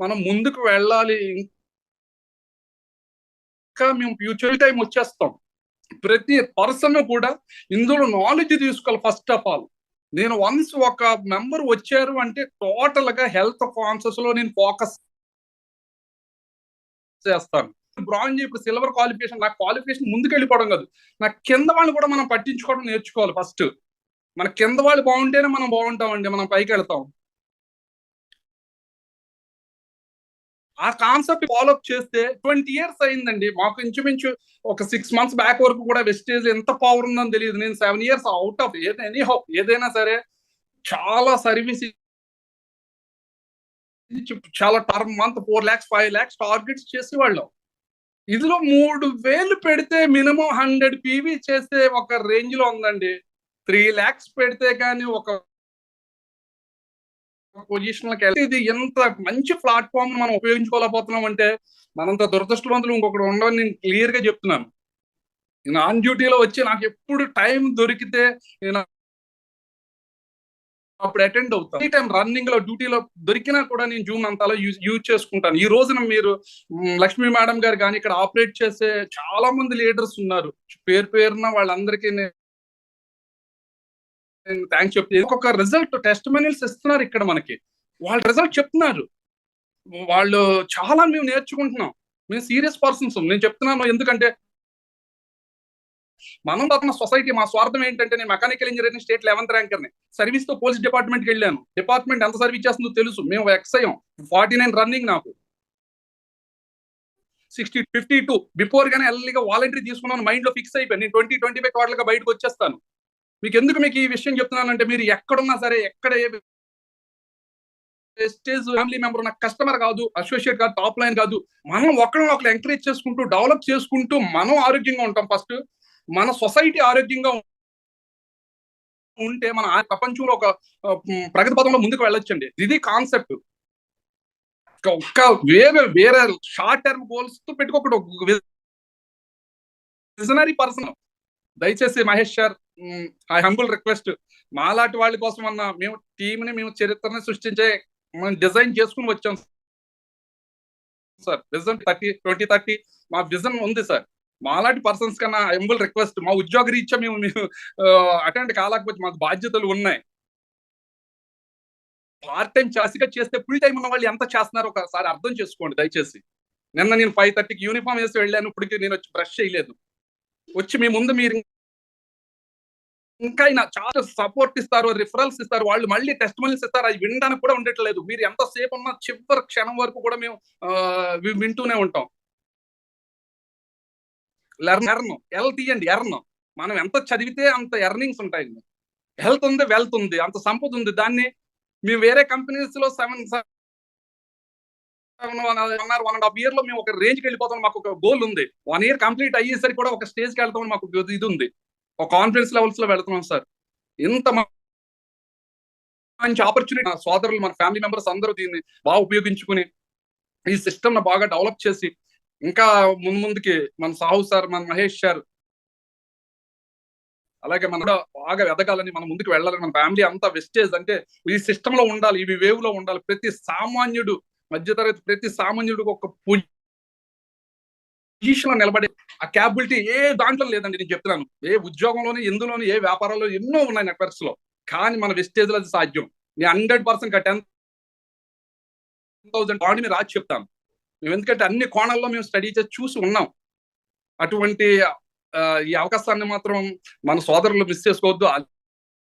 మనం ముందుకు వెళ్ళాలి. ఇంకా మేము ఫ్యూచర్ టైం వచ్చేస్తాం. ప్రతి పర్సన్ కూడా ఇందులో నాలెడ్జ్ తీసుకోవాలి. ఫస్ట్ ఆఫ్ ఆల్ నేను వన్స్ ఒక మెంబర్ వచ్చారు అంటే టోటల్ గా హెల్త్ కాన్షియస్ లో నేను ఫోకస్ చేస్తాను. బ్రాంజ్ ఇప్పుడు సిల్వర్ క్వాలిఫికేషన్, నా క్వాలిఫికేషన్ ముందుకు వెళ్ళిపోవడం కాదు, నా కింద వాళ్ళు కూడా మనం పట్టించుకోవడం నేర్చుకోవాలి. ఫస్ట్ మన కింద వాళ్ళు బాగుంటేనే మనం బాగుంటామండి, మనం పైకి వెళ్తాం. ఆ కాన్సెప్ట్ ఫాలోఅప్ చేస్తే 20 years అయిందండి మాకు. ఇంచుమించు ఒక 6 months బ్యాక్ వరకు కూడా వెస్టేజ్ ఎంత పవర్ ఉందని తెలియదు. నేను 7 years out of any how ఏదైనా సరే చాలా సర్వీస్, చాలా term month 4 lakhs 5 lakhs targets చేసేవాళ్ళం. ఇదిలో 3,000 పెడితే మినిమం 100 పీవీ చేసే ఒక రేంజ్ లో ఉందండి. 3 lakhs పెడితే కానీ ఒక పొజిషన్ లోకి వెళ్తే, ఇది ఎంత మంచి ప్లాట్ఫామ్ మనం ఉపయోగించుకోలేకపోతున్నాం అంటే మనంత దురదృష్టవంతులు ఇంకొకటి ఉండవని నేను క్లియర్ గా చెప్తున్నాను. నేను ఆన్ డ్యూటీలో వచ్చి నాకు ఎప్పుడు టైం దొరికితే నేను అప్పుడు అటెండ్ అవుతాను. ఈ టైం రన్నింగ్ లో డ్యూటీలో దొరికినా కూడా నేను జూమ్ అంతలా యూజ్ చేసుకుంటాను. ఈ రోజున మీరు లక్ష్మీ మేడం గారు కానీ ఇక్కడ ఆపరేట్ చేసే చాలా మంది లీడర్స్ ఉన్నారు, పేరు పేరున వాళ్ళందరికీ నేను థ్యాంక్స్ చెప్తే ఒక్కొక్క రిజల్ట్ టెస్టిమోనియల్స్ ఇస్తున్నారు ఇక్కడ మనకి. వాళ్ళ రిజల్ట్ చెప్తున్నారు. వాళ్ళు చాలా మేము నేర్చుకుంటున్నాం. మేము సీరియస్ పర్సన్స్. నేను చెప్తున్నాను ఎందుకంటే మనం తన సొసైటీ, మా స్వార్థం ఏంటంటే నేను మెకానికల్ ఇంజనీరింగ్ స్టేట్ 11th ర్యాంకర్ని. సర్వీస్ తో పోలీస్ డిపార్ట్మెంట్కి వెళ్ళాను. డిపార్ట్మెంట్ ఎంత సర్వీస్ చేస్తుందో తెలుసు. మేము ఎక్సయం 49 రన్నింగ్, నాకు 60 52 బిఫోర్ గానే ఎల్లీగా వాలంటరీ తీసుకున్నాను. మైండ్ లో ఫిక్స్ అయిపోయి నేను 20-25 టోటల్ గా బయటకు వచ్చేస్తాను. మీకు ఈ విషయం చెప్తున్నానంటే మీరు ఎక్కడున్నా సరే, ఎక్కడ ఏ స్టేజ్ ఫ్యామిలీ మెంబర్ ఉన్న కస్టమర్ కాదు, అసోసియేట్ కాదు, టాప్ లైన్ కాదు, మనం ఒకరిని ఒకరు ఎంకరేజ్ చేసుకుంటూ డెవలప్ చేసుకుంటూ మనం ఆరోగ్యంగా ఉంటాం. ఫస్ట్ మన సొసైటీ ఆరోగ్యంగా ఉంటే మన ప్రపంచంలో ఒక ప్రగతి పదంలో ముందుకు వెళ్ళొచ్చండి. ఇది కాన్సెప్ట్. ఒక్క వేరే వేరే షార్ట్ టర్మ్ గోల్స్ తో పెట్టుకోకూడదు. విజనరీ పర్సన్ దయచేసి Mahesh sir, I humble request, మాలాంటి వాళ్ళ కోసం అన్న మేము టీంని, మేము చరిత్రని సృష్టించే మనం డిజైన్ చేసుకుని వచ్చాం సార్. విజన్ 2030 మా విజన్ ఉంది సార్. మాలాంటి పర్సన్స్ కన్నా హంబుల్ రిక్వెస్ట్, మా ఉద్యోగ రీత్యా మేము అటెండ్ కాలేకపోతే మాకు బాధ్యతలు ఉన్నాయి. పార్ట్ టైం చాసిగా చేస్తే ఫుల్ టైం ఉన్న వాళ్ళు ఎంత చేస్తున్నారో ఒకసారి అర్థం చేసుకోండి దయచేసి. నిన్న నేను 5:30కి యూనిఫామ్ వేసి వెళ్ళాను, ఇప్పటికి నేను వచ్చి బ్రష్ చేయలేదు. వచ్చి మీ ముందు మీరు ఇంకా చాలా సపోర్ట్ ఇస్తారు, రిఫరల్స్ ఇస్తారు, వాళ్ళు మళ్ళీ టెస్టిమోనియల్స్ ఇస్తారు. అవి వినడానికి కూడా ఉండట్లేదు. మీరు ఎంతసేపు ఉన్నా చివరి క్షణం వరకు కూడా మేము వింటూనే ఉంటాం. లెర్న్ ఎల్ తీయండి, ఎర్న్. మనం ఎంత చదివితే అంత ఎర్నింగ్స్ ఉంటాయండి. హెల్త్ ఉంది, వెల్త్ ఉంది, అంత సంపద ఉంది. దాన్ని మేము వేరే కంపెనీస్ లో 1.5 year లో మేము ఒక రేంజ్కి వెళ్ళిపోతాం. మాకు ఒక గోల్ ఉంది. 1 year కంప్లీట్ అయ్యేసరికి కూడా ఒక స్టేజ్కి వెళ్తామని మాకు ఇది ఉంది. ఒక కాన్ఫిడెన్స్ లెవెల్స్ లో వెళ్తున్నాం సార్. ఇంత మంచి ఆపర్చునిటీ సోదరులు, మన ఫ్యామిలీ మెంబర్స్ అందరూ దీన్ని బాగా ఉపయోగించుకుని ఈ సిస్టమ్ ను బాగా డెవలప్ చేసి ఇంకా ముందుకి మన సాహు సార్, మన మహేష్ సార్, అలాగే మన బాగా ఎదగాలని, మనం ముందుకు వెళ్ళాలని, మన ఫ్యామిలీ అంతా వెస్టేజ్ అంటే ఈ సిస్టమ్ లో ఉండాలి, ఇవి వేవ్ లో ఉండాలి. ప్రతి సామాన్యుడు, మధ్యతరగతి ప్రతి సామాన్యుడికి ఒక పొజిషన్ లో నిలబడే ఆ క్యాపబిలిటీ ఏ దాంట్లో లేదండి. నేను చెప్తున్నాను, ఏ ఉద్యోగంలోని, ఎందులోని, ఏ వ్యాపారాల్లో ఎన్నో ఉన్నాయి నెట్వర్క్స్ లో, కానీ మన వెస్టేజ్ లో అది సాధ్యం. నేను 100% 10,000 పాయింట్ మీరు రాసి చెప్తాను. మేము ఎందుకంటే అన్ని కోణాల్లో మేము స్టడీ చేసి చూసి ఉన్నాం. అటువంటి ఈ అవకాశాన్ని మాత్రం మన సోదరులు మిస్ చేసుకోవద్దు.